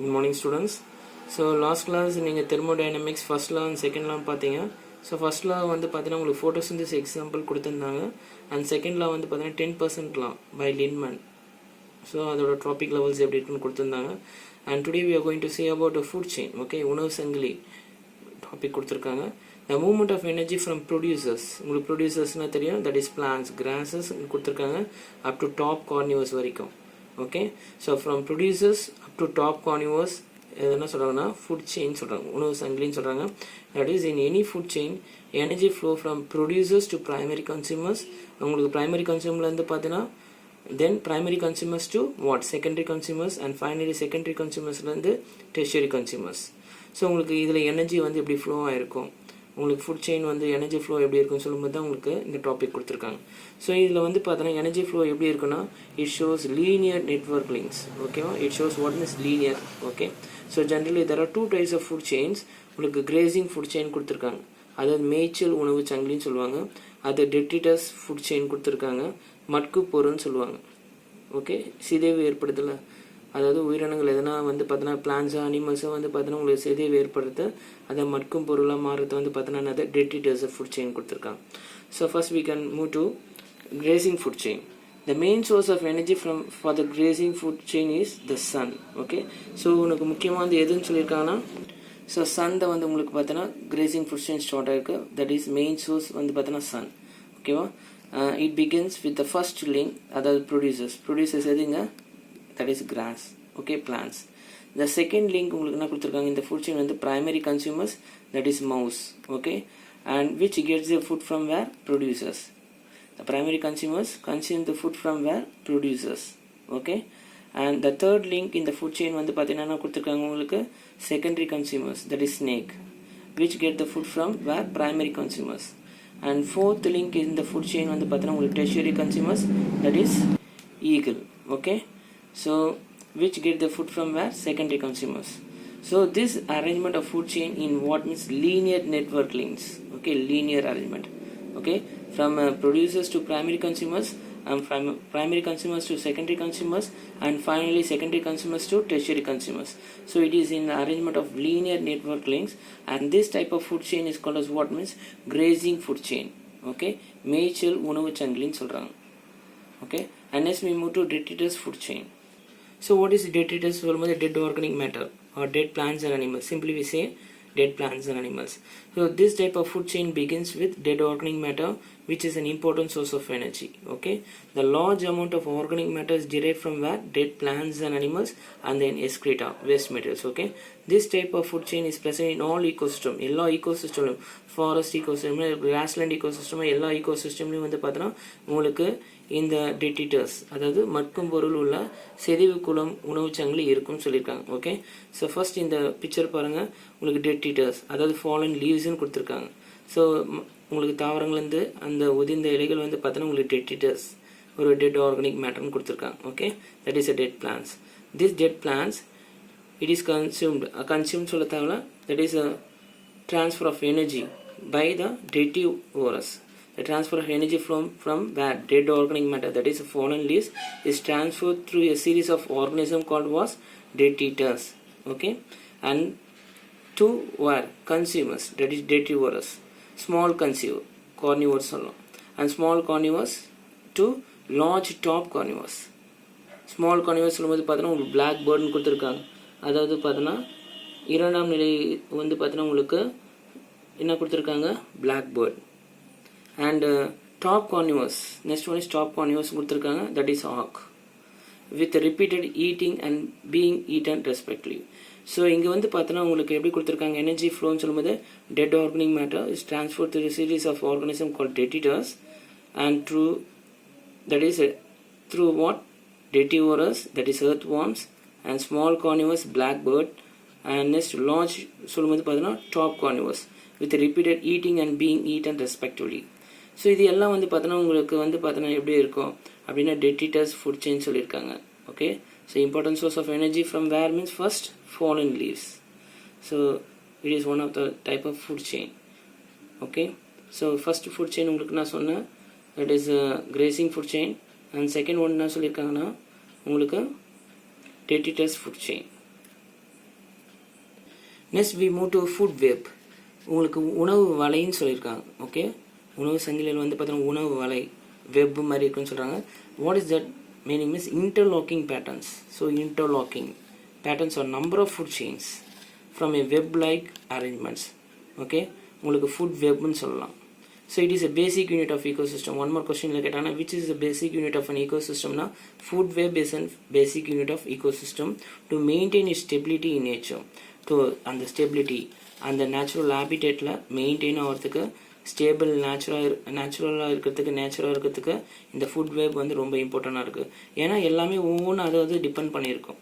Good morning students. So last class நீங்கள் thermodynamics first law and second law பார்த்தீங்க. So first law வந்து பார்த்தீங்கன்னா உங்களுக்கு photosynthesis example கொடுத்திருந்தாங்க and second law வந்து பார்த்தீங்கன்னா 10% law by Lindemann. So அதோட tropic levels எப்படி இருக்குன்னு கொடுத்திருந்தாங்க and today we are going to see about the food chain. Okay, உணவு சங்கிலி டாபிக் கொடுத்திருக்காங்க. The movement of energy from producers, உங்களுக்கு producers-னா தெரியும், that is plants, grasses கொடுத்திருக்காங்க up to top carnivores வரைக்கும். Okay, so from producers up to top carnivores எதனா சொல்றாங்கன்னா food chain சொல்றாங்க, உணவு சங்கிலின்னு சொல்றாங்க. That is, in any food chain energy flow from producers to primary consumers. உங்களுக்கு primary consumer இருந்து பார்த்தீங்கன்னா then primary consumers to what, secondary consumers, and finally secondary consumers இருந்து tertiary consumers. So உங்களுக்கு இதில் energy வந்து எப்படி ஃப்ளோ ஆகிருக்கும், உங்களுக்கு ஃபுட் செயின் வந்து எனர்ஜி ஃப்ளோ எப்படி இருக்குன்னு சொல்லும்போது தான் உங்களுக்கு இந்த டாபிக் கொடுத்துருக்காங்க. ஸோ இதில் வந்து பார்த்தோன்னா எனர்ஜி ஃப்ளோ எப்படி இருக்குன்னா it shows linear network links. ஓகேவா, it shows what is linear. Okay, so generally there are 2 types of food chains. உங்களுக்கு கிரேசிங் ஃபுட் செயின் கொடுத்துருக்காங்க, அதாவது மேய்ச்சல் உணவு சங்கிலின்னு சொல்லுவாங்க. அது டெட்ரிட்டஸ் ஃபுட் செயின் கொடுத்துருக்காங்க, மட்கு பொருள்னு சொல்லுவாங்க. ஓகே, சிதைவு ஏற்படுத்தல, அதாவது உயிரினங்கள் எதனா வந்து பார்த்தீங்கன்னா பிளான்ஸாக அனிமல்ஸாக வந்து பார்த்தீங்கன்னா உங்களுக்கு சிதைவு ஏற்படுத்த அதை மட்கும் பொருளாக மாறுறது வந்து பார்த்தீங்கன்னா அதை டெட்ரிட்டஸ் ஃபுட் செயின் கொடுத்துருக்காங்க. So first we can move to grazing food chain. The main source of energy for the grazing food chain is the sun. Okay, so உனக்கு முக்கியமாக வந்து எதுன்னு சொல்லியிருக்காங்கன்னா ஸோ சன் தான் வந்து உங்களுக்கு பார்த்தீங்கன்னா grazing food chain ஸ்டார்ட் ஆகிருக்கு. தட் இஸ் மெயின் சோர்ஸ் வந்து பார்த்தீங்கன்னா சன். ஓகேவா, it begins with the first link, அதாவது ப்ரொடியூசர்ஸ் எதுங்க, that is grass. Okay, plants. The second link உங்களுக்கு என்ன கொடுத்துருக்காங்க இந்த food chain வந்து primary consumers, that is mouse. Okay, and which gets the food from where, producers. The primary consumers consume the food from where, producers. Okay, and the third link in the food chain வந்து பார்த்தீங்கன்னா என்ன கொடுத்துருக்காங்க உங்களுக்கு secondary consumers, that is snake, which get the food from where, primary consumers. And fourth link in the food chain வந்து பார்த்தீங்கன்னா உங்களுக்கு tertiary consumers, that is eagle. Okay, so which get the food from where, secondary consumers. So this arrangement of food chain in what means linear network links. Okay, linear arrangement. Okay, from producers to primary consumers, and from primary consumers to secondary consumers, and finally secondary consumers to tertiary consumers. So it is in the arrangement of linear network links, and this type of food chain is called as what means grazing food chain. Okay, மேய்ச்சல் உணவு சங்கிலின்னு சொல்றாங்க. Okay, and next we move to detritus food chain. So what is detritus? Dead organic matter or dead plants and animals. Simply we say dead plants and animals. So this type of food chain begins with dead organic matter, which is an important source of energy. Okay, the large amount of organic matter is derived from where, dead plants and animals, and then excreta, waste materials. Okay, this type of food chain is present in all ecosystem. எல்லா ecosystem, forest ecosystem, grassland ecosystem, எல்லா ecosystemலையும் வந்து பார்த்தோன்னா உங்களுக்கு இந்த detritus, அதாவது மட்கும் பொருள் உள்ள செறிவு குளம் உணவு சங்கிலி இருக்கும்னு சொல்லியிருக்காங்க. ஓகே, ஸோ ஃபர்ஸ்ட் இந்த பிக்சர் பாருங்கள், உங்களுக்கு டெட்ரிட்டஸ் அதாவது ஃபாலன் லீவ்ஸ்ன்னு கொடுத்துருக்காங்க. ஸோ உங்களுக்கு தாவரங்கள்லேருந்து அந்த உதிர்ந்த இலைகள் வந்து பார்த்தோன்னா உங்களுக்கு டெட்ரிட்டஸ், ஒரு டெட் ஆர்கானிக் மேட்டர்னு கொடுத்துருக்காங்க. Okay, that is a dead plants. This dead plants it is consumed சொல்ல தேவையில்ல, that is a transfer of energy by the detritus. The transfer of energy from where, dead organic matter, that is fallen leaves, is transferred through a series of organisms called was detritus. Okay, and to where, consumers, that is detrivorous, small carnivores and small carnivores to large top carnivores. small carnivores சொல்லும்போது பார்த்தோன்னா உங்களுக்கு black பேர்டுன்னு கொடுத்துருக்காங்க, அதாவது பார்த்தோன்னா இரண்டாம் நிலை வந்து பார்த்தோன்னா உங்களுக்கு என்ன கொடுத்துருக்காங்க, black bird. And top carnivores, next one is top carnivores கொடுத்துருக்காங்க, that is hawk, with repeated eating and being eaten respectively. So இங்கே வந்து பார்த்தோன்னா உங்களுக்கு எப்படி கொடுத்துருக்காங்க எனர்ஜி ஃப்ளோன்னு சொல்லும்போது dead organic matter is transfer through series of organism called detritus and through that is through what, detrivorous, that is earthworms, and small carnivores, blackbird, and next large சொல்லும்போது பார்த்தோன்னா top carnivores with repeated eating and being eaten respectively. So இது எல்லாம் வந்து பார்த்தோன்னா உங்களுக்கு வந்து பார்த்தோன்னா எப்படி இருக்கும் அப்படின்னா டெட்ரிட்டஸ் ஃபுட் செயின் சொல்லியிருக்காங்க. Okay, so important source of energy from where means first fallen leaves. So it is one of the type of food chain. Okay, so first food chain உங்களுக்கு நான் சொன்னேன், that is grazing food chain. And second one என்ன சொல்லியிருக்காங்கன்னா உங்களுக்கு detritus food chain. Next we move to food web. உங்களுக்கு உணவு வலைன்னு சொல்லியிருக்காங்க. Okay, உணவு சங்கிலியில் வந்து பார்த்தீங்கன்னா உணவு வலை வெப் மாதிரி இருக்குன்னு சொல்கிறாங்க. What is that meaning means interlocking patterns. So interlocking patterns are number of food chains from a web like arrangements. Okay, உங்களுக்கு food webன்னு சொல்லலாம். So it is a basic unit of ecosystem. One more question like that, which is the basic unit of an ecosystem? Now food web is a basic unit of ecosystem to maintain its stability in nature. To and the stability and the natural habitat la maintain ஆகிறதுக்கு stable நேச்சுரலாக இருக்கிறதுக்கு இந்த food vape வந்து ரொம்ப இம்பார்ட்டண்டாக இருக்குது. ஏன்னா எல்லாமே ஒவ்வொன்றும் அதை டிபெண்ட் பண்ணியிருக்கும்.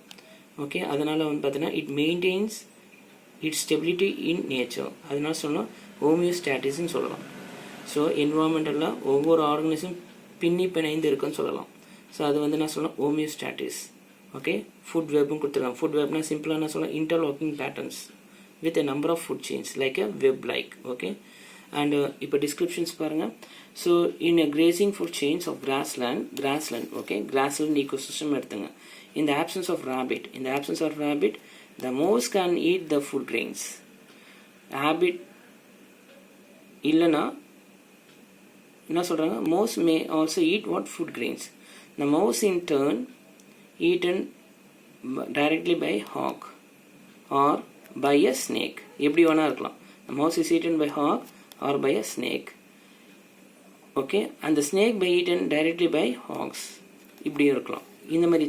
ஓகே, அதனால் வந்து பார்த்தீங்கன்னா it maintenance it's stability in nature. அதனால சொல்லலாம் ஹோமியோஸ்டாட்டிஸ்ன்னு சொல்லலாம். ஸோ என்விரான்மெண்டலில் ஒவ்வொரு ஆர்கனிசம் பிணைந்து இருக்குன்னு சொல்லலாம். ஸோ அது வந்து நான் சொல்லலாம் ஹோமியோஸ்டாட்டிஸ். ஓகே, ஃபுட் வேப்னு கொடுத்துருக்காங்க. ஃபுட் வேப்னா சிம்பிளாக நான் சொல்லலாம் interlocking patterns with a number of food chains like a web like. Okay, and இப்போ descriptions பாருங்க. So in a grazing food chains of grassland, okay, grassland ecosystem எடுத்துங்க. In the absence of rabbit, the mouse can eat the food grains. Rabbit இல்லனா என்ன சொல்றாங்க, mouse may also eat what food grains. The mouse in turn eaten directly by hawk or by a snake. எப்படி வேணா இருக்கலாம். The mouse is eaten by hawk or by a snake. Okay, and the snake by eaten directly by hawks. இப்படியும் இருக்கலாம். இந்த மாதிரி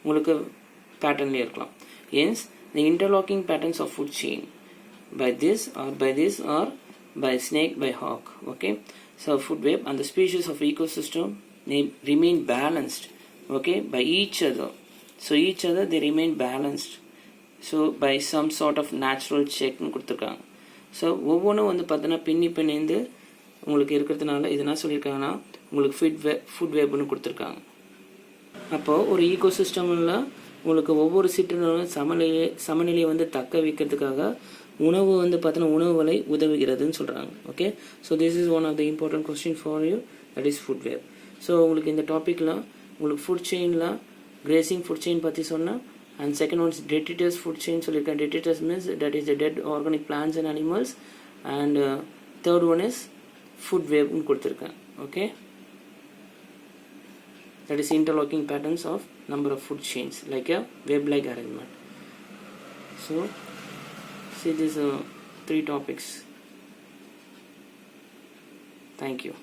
உங்களுக்கு பேட்டர்ன்லேயே இருக்கலாம். Hence, the interlocking patterns of food chain by this or by snake by hawk. Okay, so food web and the species of ecosystem they remain balanced. Okay, by each other. So each other they remain balanced. So by some sort of natural செக்னு கொடுத்துருக்காங்க. So ஒவ்வொன்றும் வந்து பார்த்தீங்கன்னா பிணைந்து உங்களுக்கு இருக்கிறதுனால இது என்ன சொல்லியிருக்காங்கன்னா உங்களுக்கு ஃபுட் வேப்னு கொடுத்துருக்காங்க. அப்போது ஒரு ஈகோசிஸ்டமில் உங்களுக்கு ஒவ்வொரு சிற்றினரும் சமநிலையை வந்து தக்க வைக்கிறதுக்காக உணவு வந்து பார்த்தீங்கன்னா உணவு வலை உதவுகிறதுன்னு சொல்கிறாங்க. Okay, so this is one of the important question for you, that is food web. So உங்களுக்கு இந்த டாப்பிக்கில் உங்களுக்கு ஃபுட் செயினில் கிரேசிங் ஃபுட் செயின் பற்றி சொன்னால், and second one is detritus food chain. So like detritus means that is the dead organic plants and animals, and third one is food web nu kuduthirukka. Okay, that is interlocking patterns of number of food chains like a web like arrangement. So see these 3 topics. Thank you.